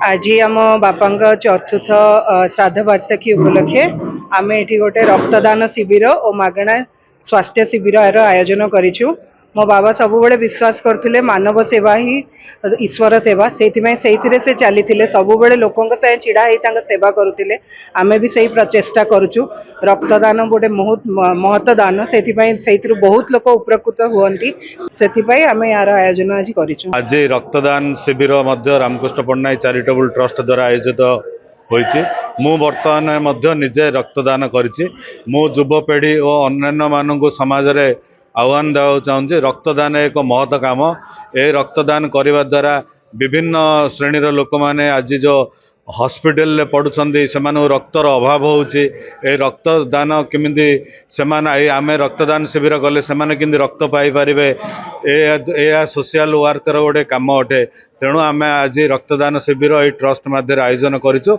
आज आम बापा चतुर्थ श्राद्ध वार्षिकी उपलक्षे आम ये गोटे रक्तदान शिविर और मागणा स्वास्थ्य शिविर आयोजन करूँ। मो बाबा सब विश्वास करते मानव सेवा ही ईश्वर सेवा से चली सब लोकों छिड़ा सेवा करुले आमे भी सही प्रचेषा करुचु। रक्तदान गोटे महत दान से बहुत लोक उपकृत हुए से आम यार आयोजन आज करूँ। आज रक्तदान शिविर रामकृष्ण पट्टनायक चैरिटेबल ट्रस्ट द्वारा आयोजित होइछि। मु वर्तमान निजे रक्तदान करिछि। मु युवपीढ़ी और अन्य मानक समाज रे आह्वान देवा चाहूँगी। रक्तदान एक महत काम। ए रक्तदान करने द्वारा विभिन्न श्रेणीर लोक मैंने आज जो हॉस्पिटल पड़ुछंदी से रक्तर अभाव होउछि। ए रक्तदान केमिति सेमाने आमे रक्तदान शिविर गले सेमाने केमिति रक्त पाई पारिबे ए सोशल वर्कर गोटे काम अटे। तेणु आमे आज रक्तदान शिविर ए ट्रस्ट माध्यम आयोजन करिछु।